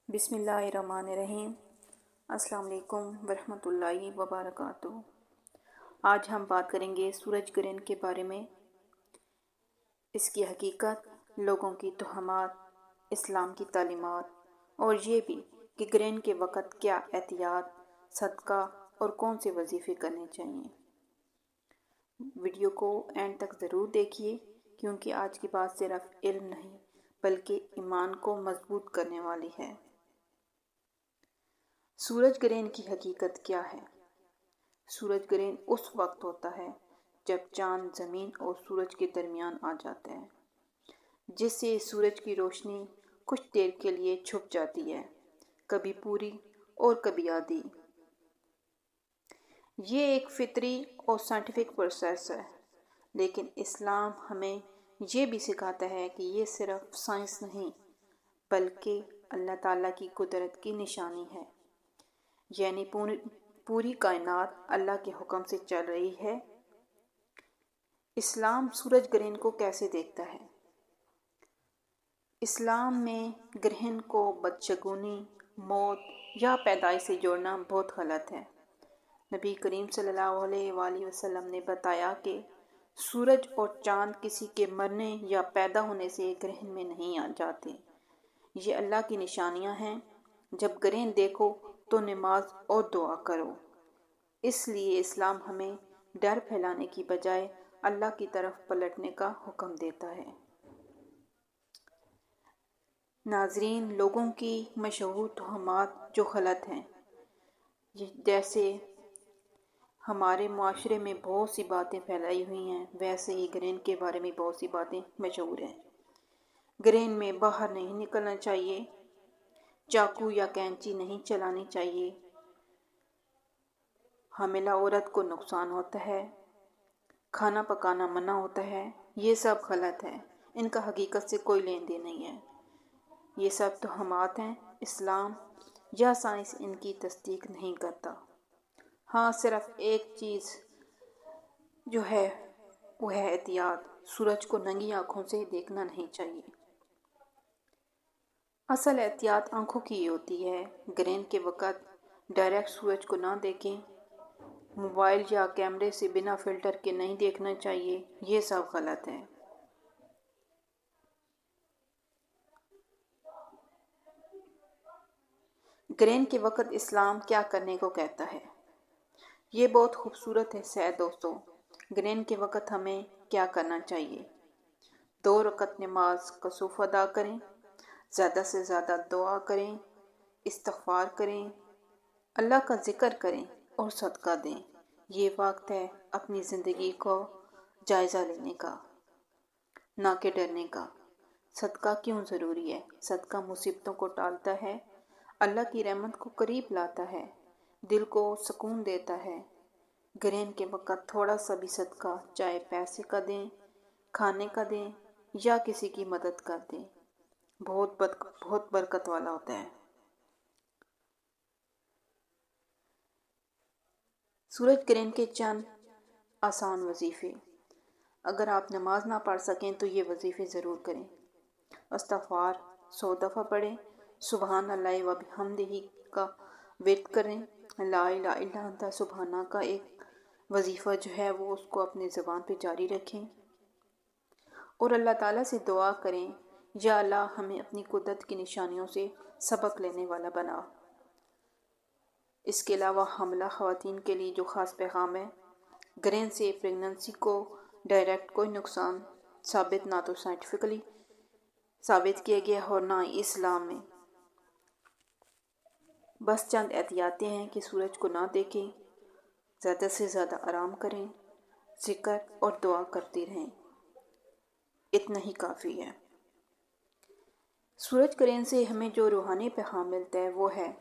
بسم اللہ الرحمن الرحیم۔ السلام علیکم ورحمۃ اللہ وبرکاتہ۔ آج ہم بات کریں گے سورج گرہن کے بارے میں، اس کی حقیقت، لوگوں کی توہمات، اسلام کی تعلیمات، اور یہ بھی کہ گرہن کے وقت کیا احتیاط، صدقہ اور کون سے وظیفے کرنے چاہیے۔ ویڈیو کو اینڈ تک ضرور دیکھیے، کیونکہ آج کی بات صرف علم نہیں بلکہ ایمان کو مضبوط کرنے والی ہے۔ سورج گرہن کی حقیقت کیا ہے؟ سورج گرہن اس وقت ہوتا ہے جب چاند زمین اور سورج کے درمیان آ جاتا ہے، جس سے سورج کی روشنی کچھ دیر کے لیے چھپ جاتی ہے، کبھی پوری اور کبھی آدھی۔ یہ ایک فطری اور سائنٹیفک پروسیس ہے، لیکن اسلام ہمیں یہ بھی سکھاتا ہے کہ یہ صرف سائنس نہیں بلکہ اللہ تعالیٰ کی قدرت کی نشانی ہے، یعنی پوری کائنات اللہ کے حکم سے چل رہی ہے۔ اسلام سورج گرہن کو کیسے دیکھتا ہے؟ اسلام میں گرہن کو بدشگونی، موت یا پیدائش سے جوڑنا بہت غلط ہے۔ نبی کریم صلی اللہ علیہ وآلہ وسلم نے بتایا کہ سورج اور چاند کسی کے مرنے یا پیدا ہونے سے گرہن میں نہیں آ جاتے۔ یہ اللہ کی نشانیاں ہیں۔ جب گرہن دیکھو تو نماز اور دعا کرو۔ اس لیے اسلام ہمیں ڈر پھیلانے کی بجائے اللہ کی طرف پلٹنے کا حکم دیتا ہے۔ ناظرین، لوگوں کی مشہور توہمات جو غلط ہیں، جیسے ہمارے معاشرے میں بہت سی باتیں پھیلائی ہوئی ہیں، ویسے ہی گرہن کے بارے میں بہت سی باتیں مشہور ہیں۔ گرہن میں باہر نہیں نکلنا چاہیے، چاقو یا کینچی نہیں چلانی چاہیے، حاملہ عورت کو نقصان ہوتا ہے، کھانا پکانا منع ہوتا ہے۔ یہ سب غلط ہے، ان کا حقیقت سے کوئی لین دین نہیں ہے۔ یہ سب توہمات ہیں، اسلام یا سائنس ان کی تصدیق نہیں کرتا۔ ہاں، صرف ایک چیز جو ہے وہ ہے احتیاط۔ سورج کو ننگی آنکھوں سے دیکھنا نہیں چاہیے۔ اصل احتیاط آنکھوں کی یہ ہوتی ہے، گرہن کے وقت ڈائریکٹ سورج کو نہ دیکھیں، موبائل یا کیمرے سے بنا فلٹر کے نہیں دیکھنا چاہیے۔ یہ سب غلط ہے۔ گرہن کے وقت اسلام کیا کرنے کو کہتا ہے؟ یہ بہت خوبصورت ہے دوستو۔ گرہن کے وقت ہمیں کیا کرنا چاہیے؟ 2 رکعت نماز کسوف ادا کریں، زیادہ سے زیادہ دعا کریں، استغفار کریں، اللہ کا ذکر کریں اور صدقہ دیں۔ یہ وقت ہے اپنی زندگی کو جائزہ لینے کا، نہ کہ ڈرنے کا۔ صدقہ کیوں ضروری ہے؟ صدقہ مصیبتوں کو ٹالتا ہے، اللہ کی رحمت کو قریب لاتا ہے، دل کو سکون دیتا ہے۔ گرہن کے وقت تھوڑا سا بھی صدقہ، چاہے پیسے کا دیں، کھانے کا دیں یا کسی کی مدد کر دیں، بہت برکت والا ہوتا ہے۔ سورج گرہن کے چند آسان وظیفے۔ اگر آپ نماز نہ پڑھ سکیں تو یہ وظیفے ضرور کریں۔ استغفار 100 دفعہ پڑھیں، سبحان اللہ و بحمدہ کا ورد کریں، لا الہ الا انت سبحانک کا ایک وظیفہ جو ہے وہ اس کو اپنے زبان پہ جاری رکھیں، اور اللہ تعالیٰ سے دعا کریں، یا اللہ ہمیں اپنی قدرت کی نشانیوں سے سبق لینے والا بنا۔ اس کے علاوہ حاملہ خواتین کے لیے جو خاص پیغام ہے، گرہن سے پریگننسی کو ڈائریکٹ کوئی نقصان ثابت نہ تو سائنٹیفکلی ثابت کیا گیا اور نہ ہی اسلام میں۔ بس چند احتیاطیں ہیں کہ سورج کو نہ دیکھیں، زیادہ سے زیادہ آرام کریں، ذکر اور دعا کرتے رہیں، اتنا ہی کافی ہے۔ سورج گرہن سے ہمیں جو روحانی پیغام ملتا ہے وہ ہے،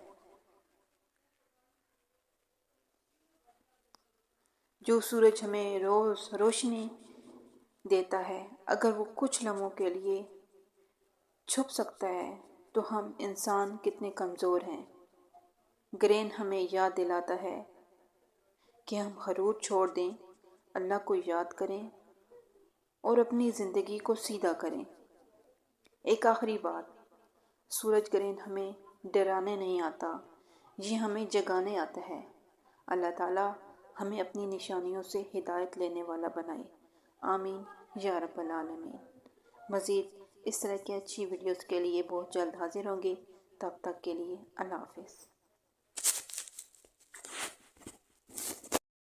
جو سورج ہمیں روز روشنی دیتا ہے، اگر وہ کچھ لمحوں کے لیے چھپ سکتا ہے تو ہم انسان کتنے کمزور ہیں۔ گرہن ہمیں یاد دلاتا ہے کہ ہم غرور چھوڑ دیں، اللہ کو یاد کریں اور اپنی زندگی کو سیدھا کریں۔ ایک آخری بات، سورج گرہن ہمیں ڈرانے نہیں آتا، یہ ہمیں جگانے آتا ہے۔ اللہ تعالیٰ ہمیں اپنی نشانیوں سے ہدایت لینے والا بنائے، آمین یا رب العالمین۔ مزید اس طرح کی اچھی ویڈیوز کے لیے بہت جلد حاضر ہوں گے، تب تک کے لیے اللہ حافظ۔